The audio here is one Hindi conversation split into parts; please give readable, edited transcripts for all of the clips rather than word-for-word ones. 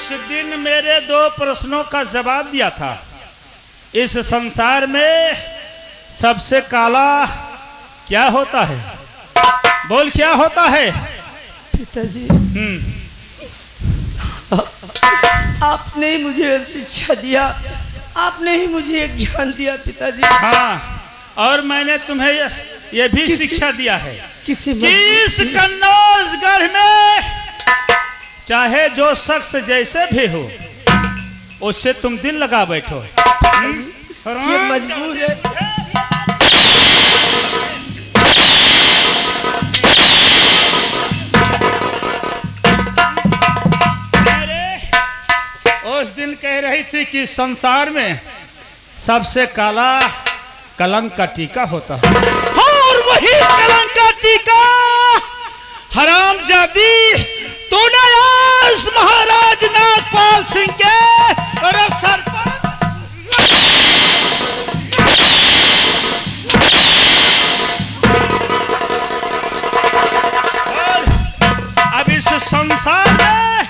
उस दिन मेरे 2 प्रश्नों का जवाब दिया था। इस संसार में सबसे काला क्या होता है? बोल क्या होता है? पिताजी, आपने ही मुझे शिक्षा दिया, आपने ही मुझे ज्ञान दिया पिताजी। हाँ, और मैंने तुम्हें यह भी शिक्षा दिया है कि इस कन्नौजगढ़ में चाहे जो शख्स जैसे भी हो उससे तुम दिल लगा बैठो। ये मजबूर है। उस दिन कह रही थी कि संसार में सबसे काला कलंक का टीका होता है, और वही कलंक का टीका हरामजादी तूने आज महाराज नागपाल सिंह के सर पर। अब इस संसार में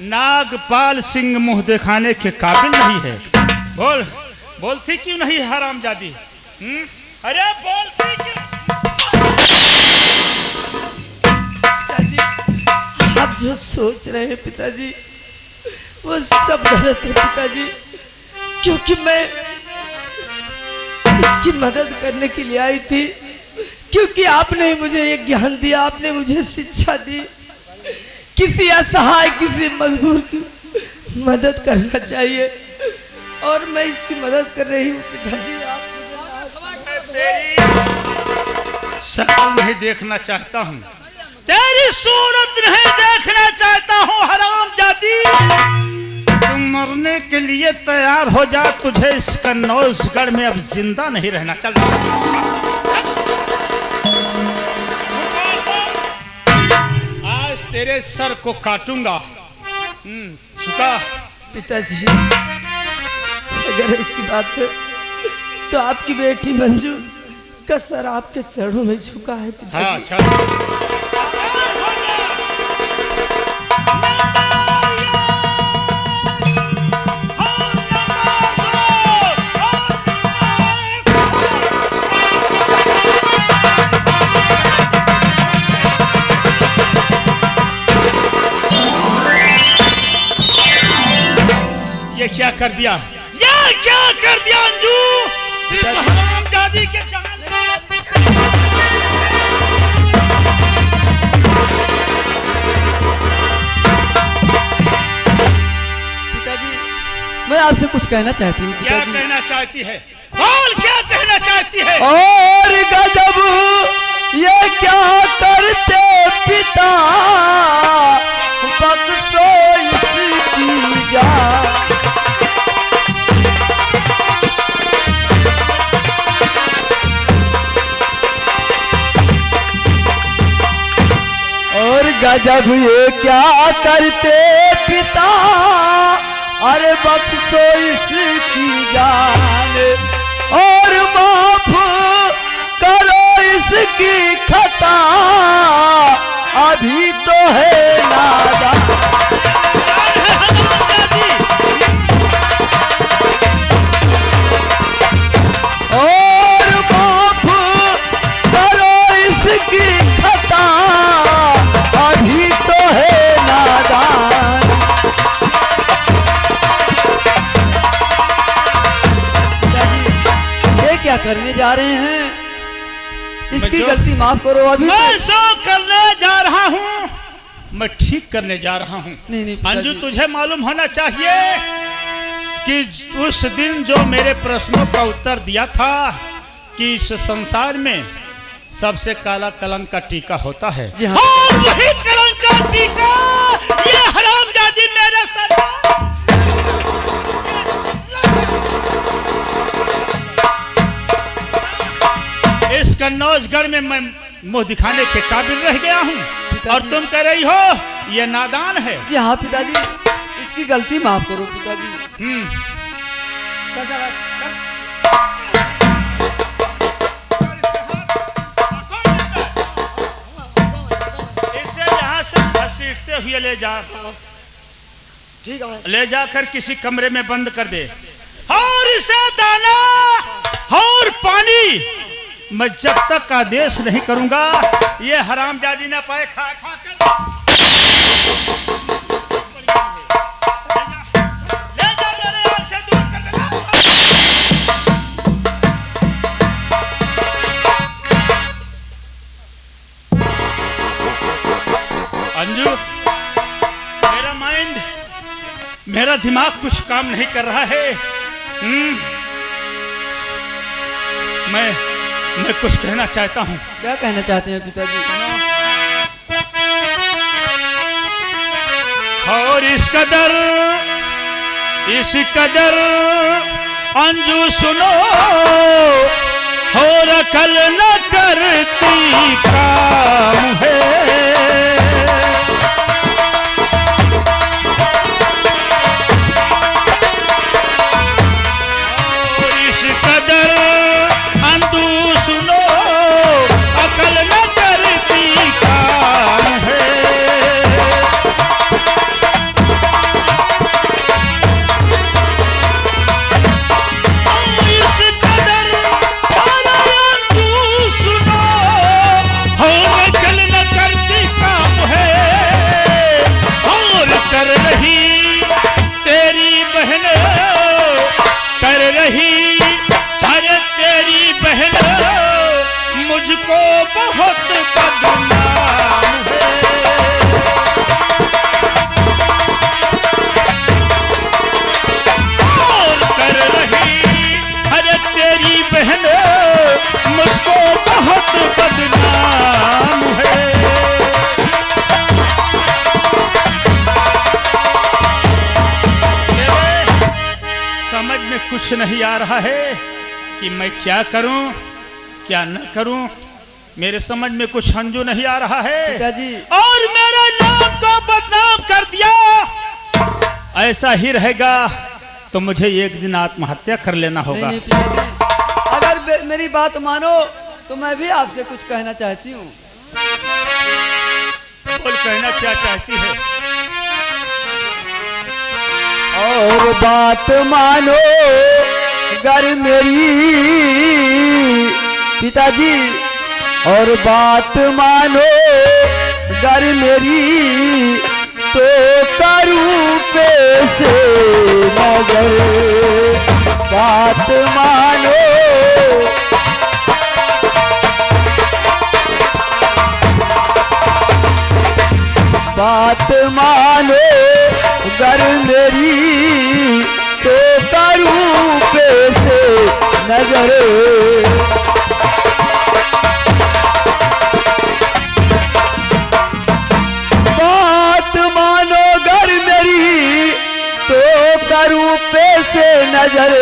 नागपाल सिंह मुंह दिखाने के काबिल नहीं है। बोल, बोलती क्यों नहीं हरामजादी? अरे बोलती क्यों? आप जो सोच रहे हैं पिताजी वो सब गलत है पिताजी, क्योंकि मैं इसकी मदद करने के लिए आई थी, क्योंकि आपने मुझे ये ज्ञान दिया, आपने मुझे शिक्षा दी। किसी असहाय, किसी मजबूर की मदद करना चाहिए और मैं इसकी मदद कर रही हूँ पिताजी। आप शक्ल नहीं देखना चाहता हूँ, तेरी सूरत नहीं देखना चाहता हूँ हरामजादी। तुम मरने के लिए तैयार हो जा, तुझे इस कन्नौजगढ़ में अब जिंदा नहीं रहना। चल आज तेरे सर को काटूंगा। झुका। पिताजी, अगर ऐसी बात है तो आपकी बेटी मंजू का सर आपके चरणों में झुका है पिताजी। हाँ, अच्छा। ये क्या कर दिया? ये क्या कर दिया अंजू? हरामजादी के जान। पिताजी, मैं आपसे कुछ कहना चाहती हूँ। क्या कहना चाहती है? बोल, क्या कहना चाहती है? और गजब ये क्या करते पिता, बख्शो इसकी जान। और गजब ये क्या करते पिता, अरे बख्शो इसकी जान, और माफ करो इसकी खता, अभी तो है नादान। और माफ करो इसकी खता, अभी तो है नादान। ये क्या करने जा रहे हैं? इसकी गलती माफ करो। अभी मैं जो करने जा रहा हूँ मैं ठीक करने जा रहा हूँ। नहीं अंजू, तुझे मालूम होना चाहिए कि उस दिन जो मेरे प्रश्नों का उत्तर दिया था कि इस संसार में सबसे काला कलंक का टीका होता है। हाँ। और वही कलंक का टीका ये हरामजादी मेरे सर। इस कन्नौजगढ़ में मैं मुंह दिखाने के काबिल रह गया हूँ और तुम कह रही हो ये नादान है। जी हाँ पिताजी, इसकी गलती माफ करो पिताजी। इसे यहाँ से घसीटते हुए ले जा। ठीक है। ले जाकर किसी कमरे में बंद कर दे और इसे दाना और पानी मैं जब तक आदेश नहीं करूंगा ये हरामजादी ना पाए खा खा कर। ले जा मेरे आँख से दूर कर देना। अंजू, मेरा माइंड, मेरा दिमाग कुछ काम नहीं कर रहा है। मैं कुछ कहना चाहता हूँ। क्या कहना चाहते हैं पिताजी? और इस कदर अंजू सुनो और अकल न करती काम है। मुझको बहुत बदनाम है। और कर रही अरे तेरी बहन मुझको बहुत बदनाम है। समझ में कुछ नहीं आ रहा है कि मैं क्या करूं क्या न करूं। मेरे समझ में कुछ अंजू नहीं आ रहा है पिताजी। और मेरे नाम को बदनाम कर दिया। ऐसा ही रहेगा तो मुझे एक दिन आत्महत्या कर लेना होगा। नहीं पिताजी, अगर मेरी बात मानो तो मैं भी आपसे कुछ कहना चाहती हूँ। बोल, कहना क्या चाहती है? और बात मानो गर मेरी पिताजी, और बात मानो गर मेरी तो करूं पैसे नजर। बात मानो बात मानो गर मेरी तो करूं पैसे नजर। से नजर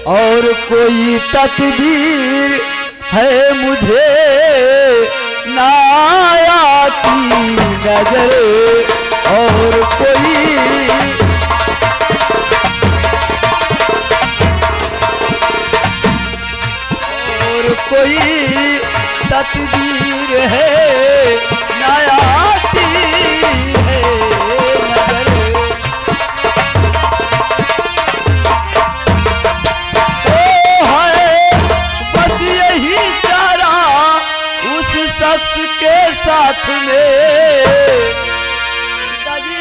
और कोई तकदीर है मुझे ना आती नजर। और कोई तकदीर है ना आती है नजर। के साथ में पिताजी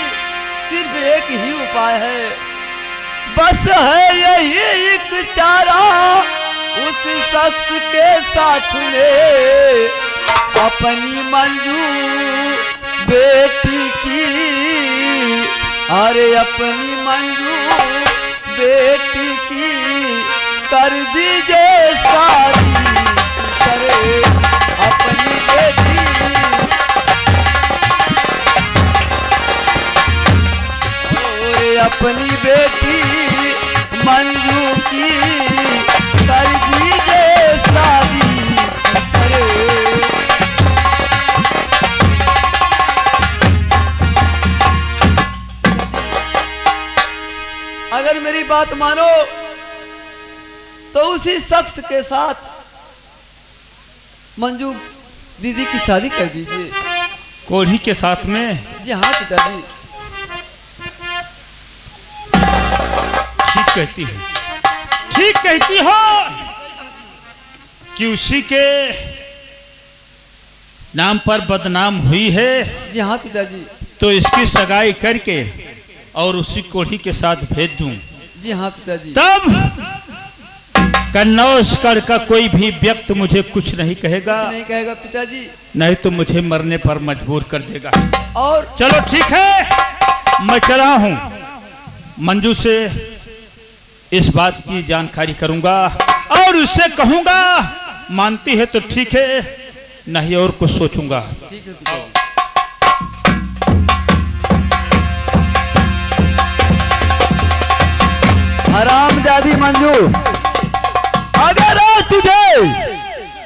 सिर्फ एक ही उपाय है, बस है यही एक चारा उस शख्स के साथ में। अपनी मंजू बेटी की, अरे अपनी मंजू बेटी की कर दीजिए शादी। करे अपनी बेटी, और अपनी बेटी मंजू की कर दीजिए शादी। अगर मेरी बात मानो तो उसी शख्स के साथ मंजू दीदी की शादी कर दीजिए। कोढ़ी के साथ में? जी हाँ पिताजी। कहती हो, ठीक कहती हो कि उसी के नाम पर बदनाम हुई है। जी हाँ पिताजी। तो इसकी सगाई करके और उसी कोढ़ी के साथ भेज दूं। जी हाँ पिताजी। तब कन्नौजगढ़ का कोई भी व्यक्ति मुझे कुछ नहीं कहेगा। कुछ नहीं कहेगा पिताजी। नहीं तो मुझे मरने पर मजबूर कर देगा। और चलो ठीक है, मैं चला हूं, मंजू से इस बात की जानकारी करूंगा और उससे कहूंगा, मानती है तो ठीक है, नहीं और कुछ सोचूंगा। ठीक है पिताजी। हरामजादी मंजू, अगर आज तुझे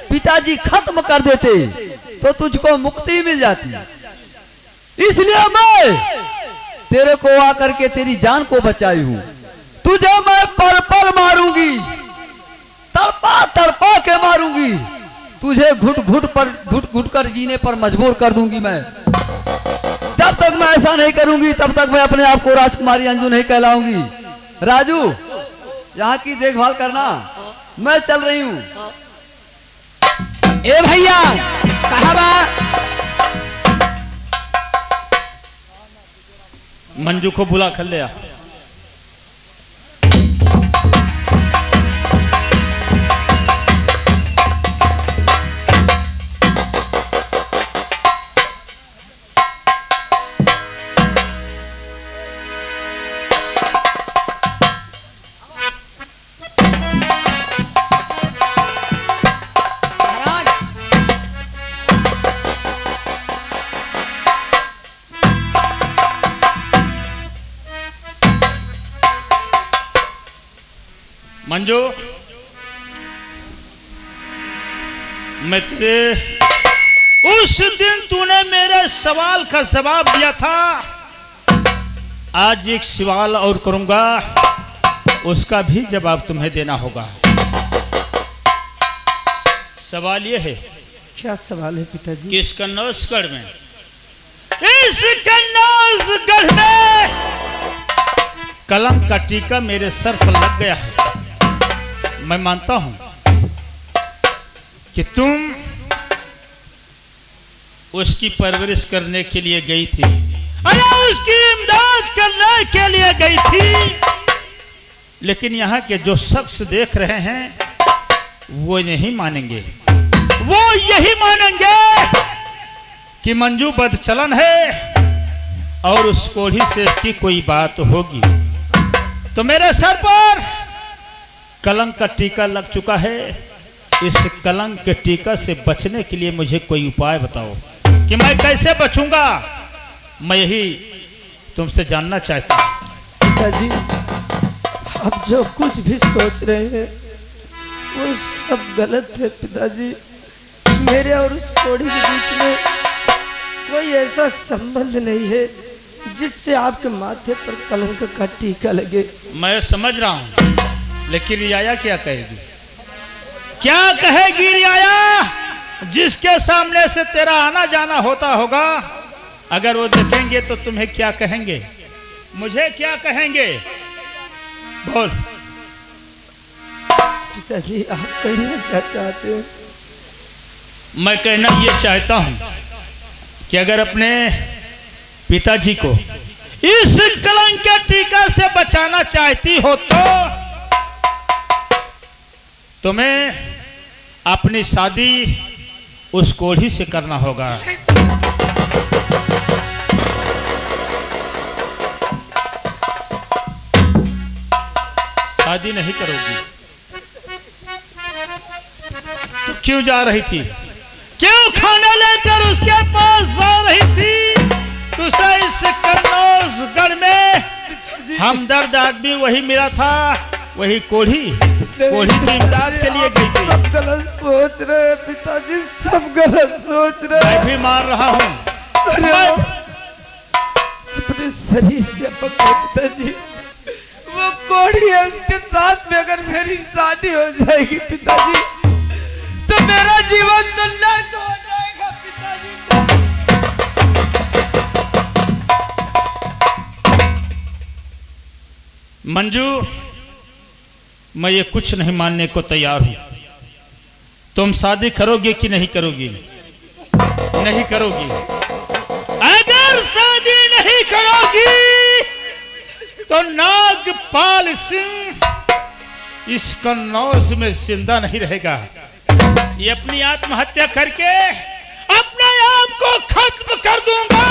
पिताजी खत्म कर देते तो तुझको मुक्ति मिल जाती। इसलिए मैं तेरे को आकर के तेरी जान को बचाई हूं। तुझे मैं पल पल मारूंगी, तड़पा तड़पा के मारूंगी। तुझे घुट घुट कर जीने पर मजबूर कर दूंगी मैं। जब तक मैं ऐसा नहीं करूंगी तब तक मैं अपने आप को राजकुमारी अंजू नहीं कहलाऊंगी। राजू, यहाँ की देखभाल करना, मैं चल रही हूँ। ए भैया, कहाँ बा? मंजू को बुला कर ले आ। मंजू, मैं तेरे उस दिन तूने मेरे सवाल का जवाब दिया था, आज एक सवाल और करूंगा, उसका भी जवाब तुम्हें देना होगा। सवाल यह है। क्या सवाल है पिताजी? कि इस कन्नौजगढ़ में, इस कन्नौजगढ़ में कलंक का टीका मेरे सर पर लग गया है। मैं मानता हूं कि तुम उसकी परवरिश करने के लिए गई थी, अरे उसकी इमदाद करने के लिए गई थी, लेकिन यहाँ के जो शख्स देख रहे हैं वो नहीं मानेंगे। वो यही मानेंगे कि मंजू बदचलन है और उस कोढ़ी से इसकी कोई बात होगी। तो मेरे सर पर कलंक का टीका लग चुका है। इस कलंक के टीका से बचने के लिए मुझे कोई उपाय बताओ कि मैं कैसे बचूंगा। मैं यही तुमसे जानना चाहता हूं। पिताजी, आप जो कुछ भी सोच रहे हैं वो सब गलत है पिताजी। मेरे और उस कोढ़ी के बीच में कोई ऐसा संबंध नहीं है जिससे आपके माथे पर कलंक का टीका लगे। मैं समझ रहा हूं, लेकिन रियाया क्या कहेगी? क्या कहेगी रियाया, जिसके सामने से तेरा आना जाना होता होगा? अगर वो देखेंगे तो तुम्हें क्या कहेंगे, मुझे क्या कहेंगे? बोल। पिताजी, आप कहना क्या चाहते हैं? मैं कहना ये चाहता हूं कि अगर अपने पिताजी को इस कलंक के टीका से बचाना चाहती हो तो तुम्हें अपनी शादी उस कोढ़ी से करना होगा। शादी नहीं करोगी तो क्यों जा रही थी? क्यों खाना लेकर उसके पास जा रही थी? तुझे इस कन्नौजगढ़ में हमदर्द आदमी वही मिला था, वही कोढ़ी की इमदाद के लिए गई थी। सब गलत सोच रहे हैं पिताजी, सब गलत सोच रहे हैं। मैं भी मार रहा हूँ। अपने शरीर से पकड़ो पिताजी, वो कोढ़ी है, उसके साथ में अगर मेरी शादी हो जाएगी पिताजी तो मेरा जीवन तो नर्क हो जाएगा पिताजी। मंजू, मैं ये कुछ नहीं मानने को तैयार हूं। तुम शादी करोगे कि नहीं करोगी? नहीं करोगी। अगर शादी नहीं करोगी तो नागपाल सिंह इस कन्नौज में जिंदा नहीं रहेगा। ये अपनी आत्महत्या करके अपने आप को खत्म कर दूंगा।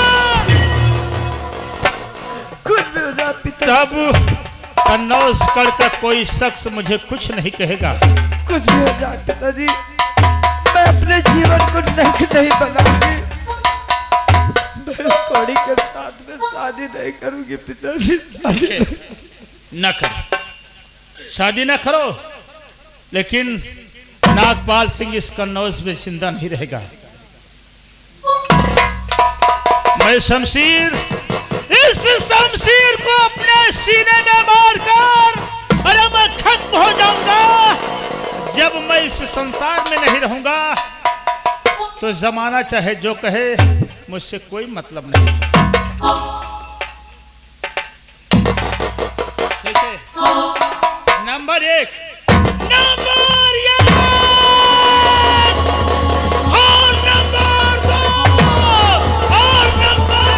कुछ भी हो जाए पिता, तब कन्नौज कर का कोई शख्स मुझे कुछ नहीं कहेगा। कुछ भी हो जाए पिताजी, मैं अपने जीवन को नरक नहीं बनाऊंगी। मैं उस कौड़ी के साथ में शादी नहीं करूंगी पिताजी। न करो, शादी न करो, लेकिन नागपाल सिंह इस कन्नौज में जिंदा नहीं रहेगा। मैं शमशीर, इस शमशीर को अपने सीने में मारकर अरे मैं खत्म हो जाऊंगा। जब मैं इस संसार में नहीं रहूंगा तो जमाना चाहे जो कहे, मुझसे कोई मतलब नहीं। ठीक है? नंबर एक, नंबर एक और नंबर दो और नंबर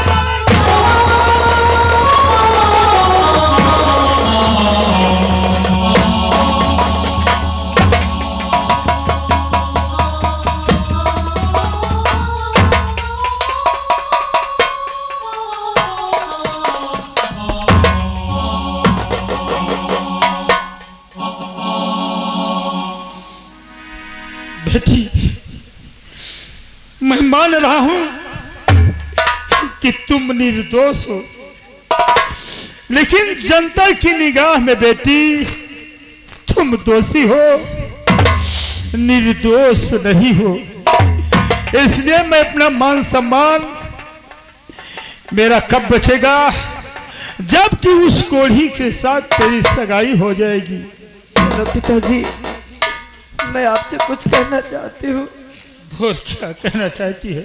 बेटी, मैं मान रहा हूं कि तुम निर्दोष हो, लेकिन जनता की निगाह में बेटी तुम दोषी हो, निर्दोष नहीं हो। इसलिए मैं अपना मान सम्मान मेरा कब बचेगा? जबकि उस कोढ़ी के साथ तेरी सगाई हो जाएगी। सुनो पिताजी, मैं आपसे कुछ कहना चाहती हूँ। और क्या कहना चाहती है?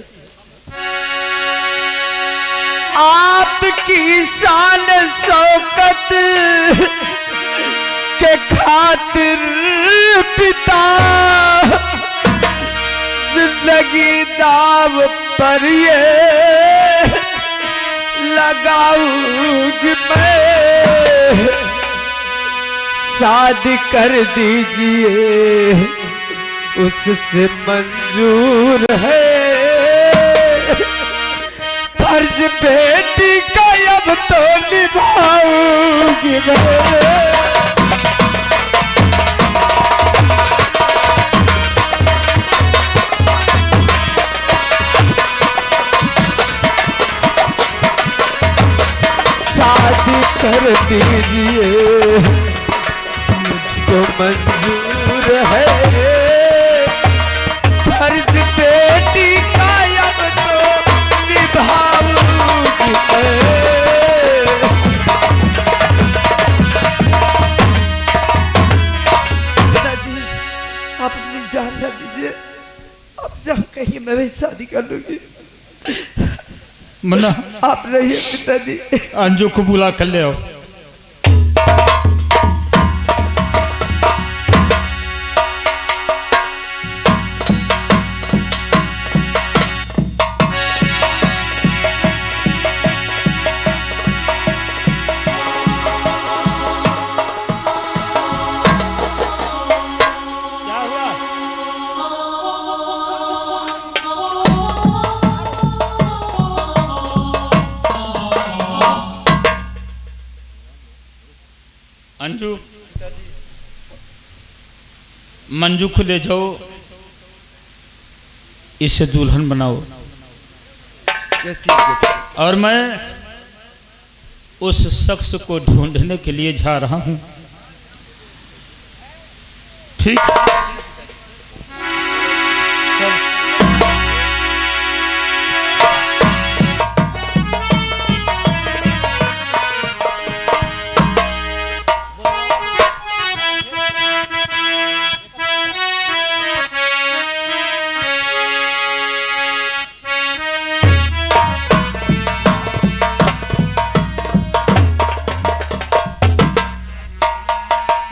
आपकी शान शौकत के खातिर पिता जिंदगी दाव पर ये लगाऊंगी मैं। शादी कर दीजिए, उससे मंजूर है। फर्ज बेटी का अब तो निभाऊंगी मैं। शादी कर दीजिए, तो मंजूर है। फर्ज बेटी का अब तो निभाऊंगी मैं। पिताजी, आप अपनी जान न दीजिए। आप जहाँ कहीं मैं वही शादी कर लूंगी। मन्ना, आप रहिए पिताजी। अंजू को बुला कर ले आओ। अंजू, मंजू को ले जाओ, इसे दुल्हन बनाओ। और मैं उस शख्स को ढूंढने के लिए जा रहा हूं। ठीक?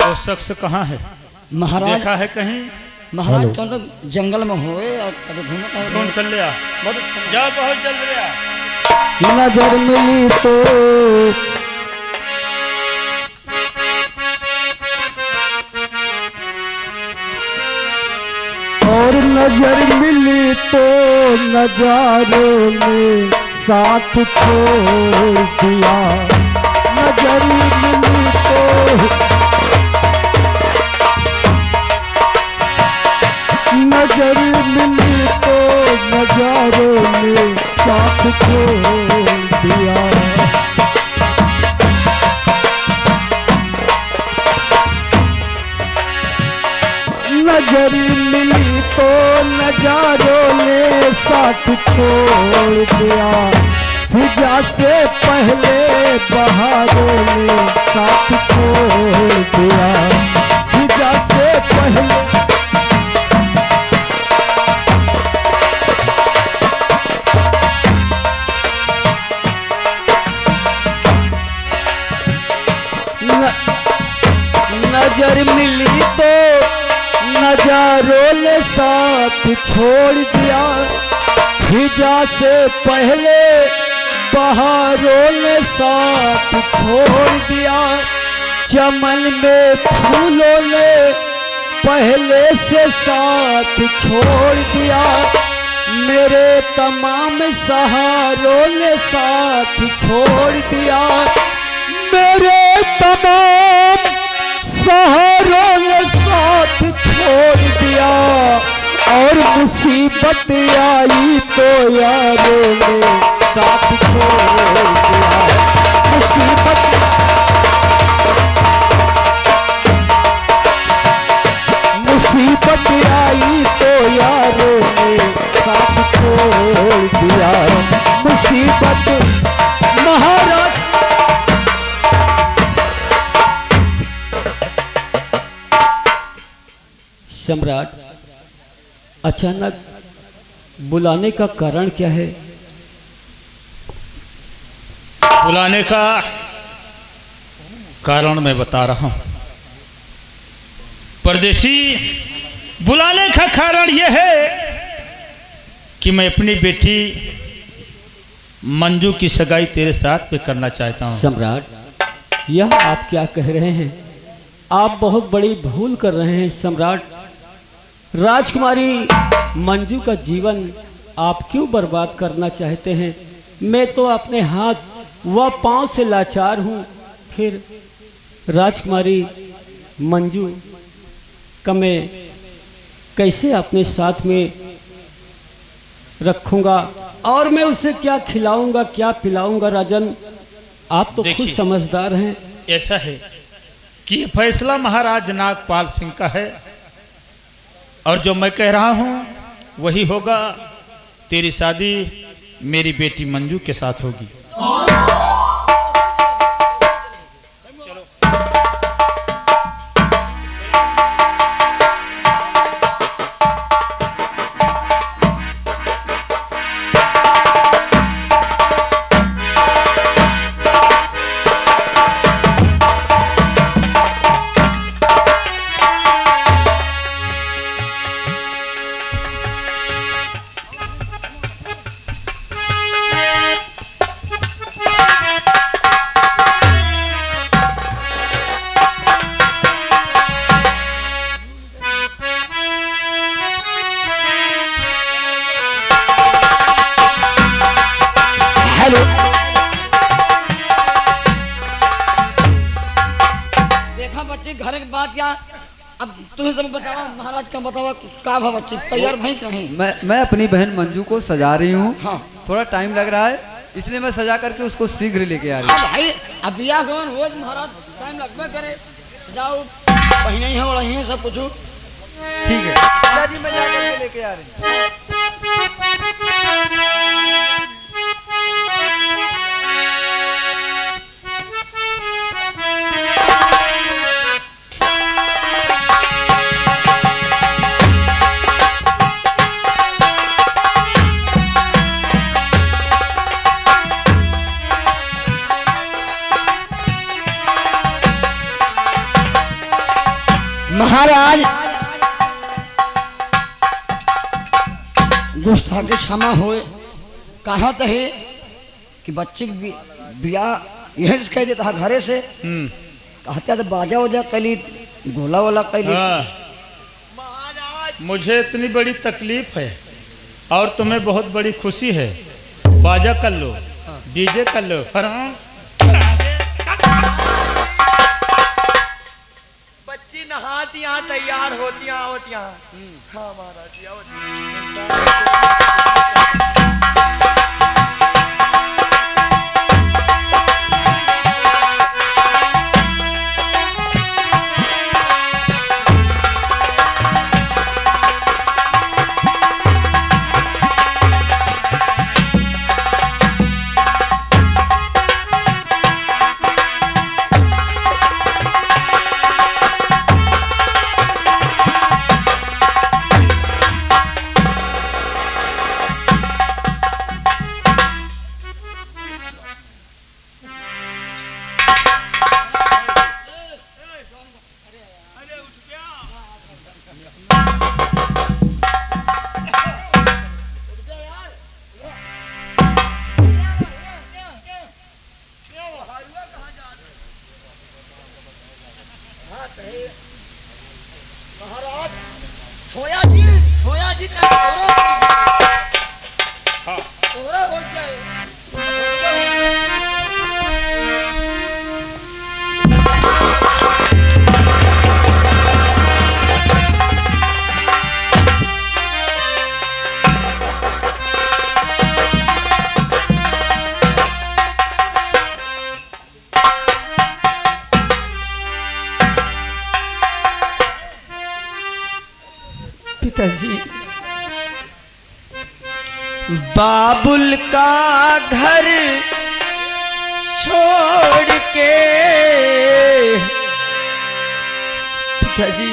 वो शख्स कहाँ है? महाराज देखा है कहीं? महाराज कौन तो जंगल में होए और कभी घूमे ढूंढ कर ले आ। बहुत अच्छा। जा बहुत जल्द ले आ। नजर मिली तो और नजर मिली तो नजारों ने साथ छोड़ दिया। नजर मिली तो नजर मिली तो नजारों ने साथ छोड़ दिया। नजर मिली तो नजारों ने साथ छोड़ दिया। फिजा से पहले बहारों ने साथ छोड़ दिया। फिजा से पहले नजर मिली तो नजारों ने साथ छोड़ दिया। फिजा से पहले बहारों ने साथ छोड़ दिया। चमन में फूलों ने पहले से साथ छोड़ दिया। मेरे तमाम सहारों ने साथ छोड़ दिया। मेरे तमाम सहारों ने साथ छोड़ दिया। और मुसीबत आई तो यारों ने साथ छोड़ दिया। मुसीबत आई तो यारों ने साथ छोड़ दिया। मुसीबत महाराज सम्राट अचानक बुलाने का कारण क्या है? बुलाने का कारण मैं बता रहा हूं। परदेसी, बुलाने का कारण यह है कि मैं अपनी बेटी मंजू की सगाई तेरे साथ पे करना चाहता हूं। सम्राट, यह आप क्या कह रहे हैं? आप बहुत बड़ी भूल कर रहे हैं सम्राट। राजकुमारी मंजू का जीवन आप क्यों बर्बाद करना चाहते हैं? मैं तो अपने हाथ व पांव से लाचार हूं। फिर राजकुमारी मंजू का मैं कैसे अपने साथ में रखूंगा और मैं उसे क्या खिलाऊंगा क्या पिलाऊंगा? राजन, आप तो खुद समझदार हैं। ऐसा है कि ये फैसला महाराज नागपाल सिंह का है और जो मैं कह रहा हूं वही होगा। तेरी शादी मेरी बेटी मंजू के साथ होगी। देखा बच्चे, घर की बात क्या, अब तुम्हें सब बताओ, महाराज का बताओ का भा बच्चे तैयार भाई कहीं? मैं अपनी बहन मंजू को सजा रही हूँ। हाँ। थोड़ा टाइम लग रहा है, इसलिए मैं सजा करके उसको शीघ्र लेके आ रही हूँ। भाई अब बिया कौन हो महाराज, टाइम लगबे करे। जाओ पहिने ही हो रही है सब कुछ। ठीक है पिताजी, मैं जा करके लेके आ रही हूँ। महाराज गुस्ताखी क्षमा होए, कहा तो है कि बच्चे की बियाह यही से कह देता घरे से कहते तो बाजा वजा कली गोला वाला कली। मुझे इतनी बड़ी तकलीफ है और तुम्हें बहुत बड़ी खुशी है, बाजा कर लो, डीजे कर लो, फरहान बच्ची नहाती यहाँ तैयार होती होतियाँ। हाँ महाराज छोया जी का तोरा हो जाए। पिताजी बाबुल का घर छोड़ के पिताजी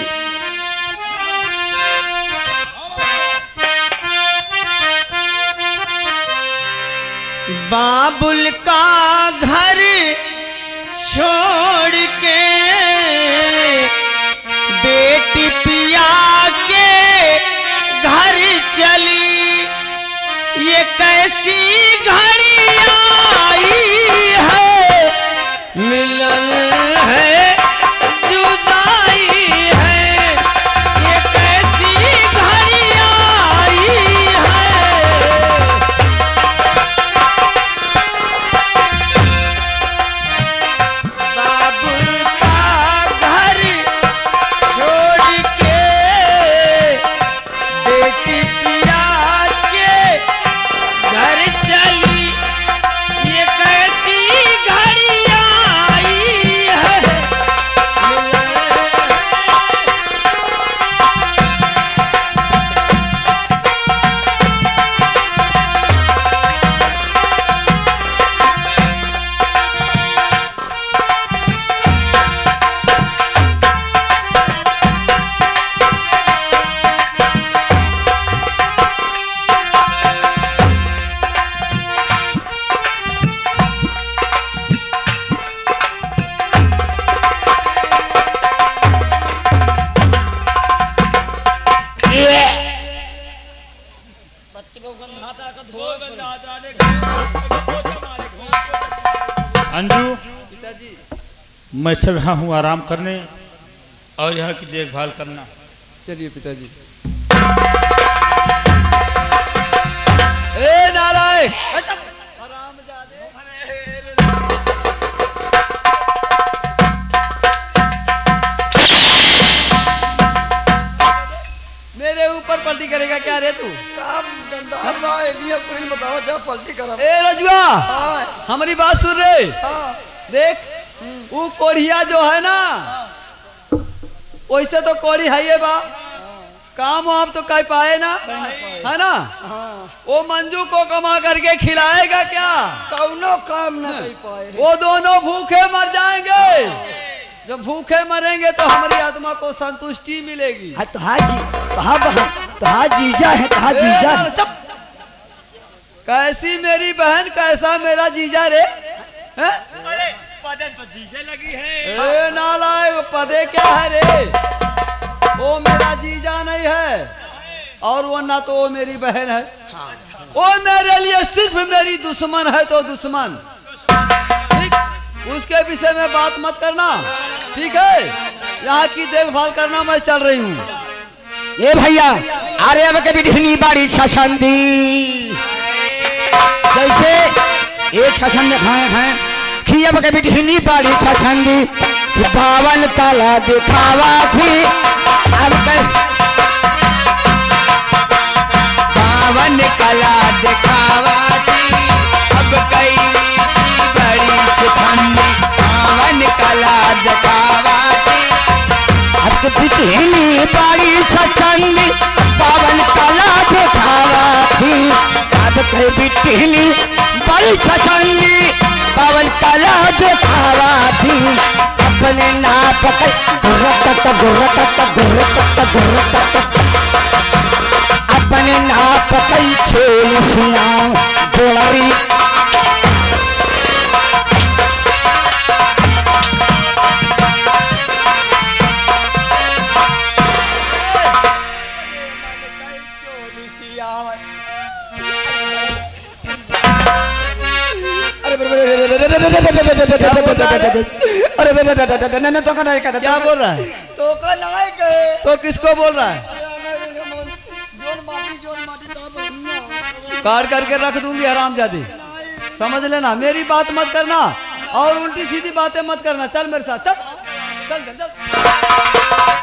बाबुल का घर छोड़ के बेटी पिया के घर चली, ये कैसी घड़ी आई है, मिलन है जुदाई है, ये कैसी घड़ी आई है। बाबुल का घर छोड़ के बेटी पिया के घर चली, ये कैसी घड़ी आई है। अंजू, पिताजी मैं चल रहा हूँ आराम करने और यहाँ की देखभाल करना। चलिए पिताजी। ए नारायण मेरे ऊपर पलटी करेगा क्या रे तू? बताओ जब पलटी करा। ए रजुआ हमारी बात सुन रे। देख वो कोढ़िया जो है ना, वैसे तो कोढ़ी है ये बा, काम आप तो कह पाए ना, है ना? वो मंजू को कमा करके खिलाएगा क्या? कौनो काम न कर पाए। वो दोनों भूखे मर जाएंगे। जब भूखे मरेंगे तो हमारी आत्मा को संतुष्टि मिलेगी। तो हाँ जी, कहा बहन, तो हाँ जीजा है, कहा जीजा है। चुप। कैसी मेरी बहन, कैसा मेरा जीजा रे? हैं? अरे पदन तो जीजे लगी है। ए नालायक, पदे क्या है रे? है और वो ना तो वो मेरी बहन है, वो मेरे लिए सिर्फ मेरी दुश्मन है तो दुश्मन। ठीक, उसके विषय में बात मत करना, ठीक है? यहाँ की देखभाल करना, मैं चल रही हूँ। ए भैया, अरे अब कभी ढीनी बाड़ी छछंदी, जैसे एक छछंद खाए खाए कि अब कभी ढीनी बाड़ी छछंदी, बावन काला दिखावा थी, अब बावन कला दिखावा थी, अब कई बड़ी छछंदी, बावन कला दिखावा थी, अब ढीनी बाड़ी छछंदी, बावन कला दिखावा थी, अब कई ढीनी बड़ी छछंदी, बावन कला दिखावा थी, अपने नाप गुर्रत अपने नाप कई छोल सिया गोड़ी, क्या बोल रहा है? तो किसको बोल रहा है? काट करके रख दूंगी हरामजादी, समझ लेना। मेरी बात मत करना और उल्टी सीधी बातें मत करना। चल मेरे साथ, चल चल चल, चल।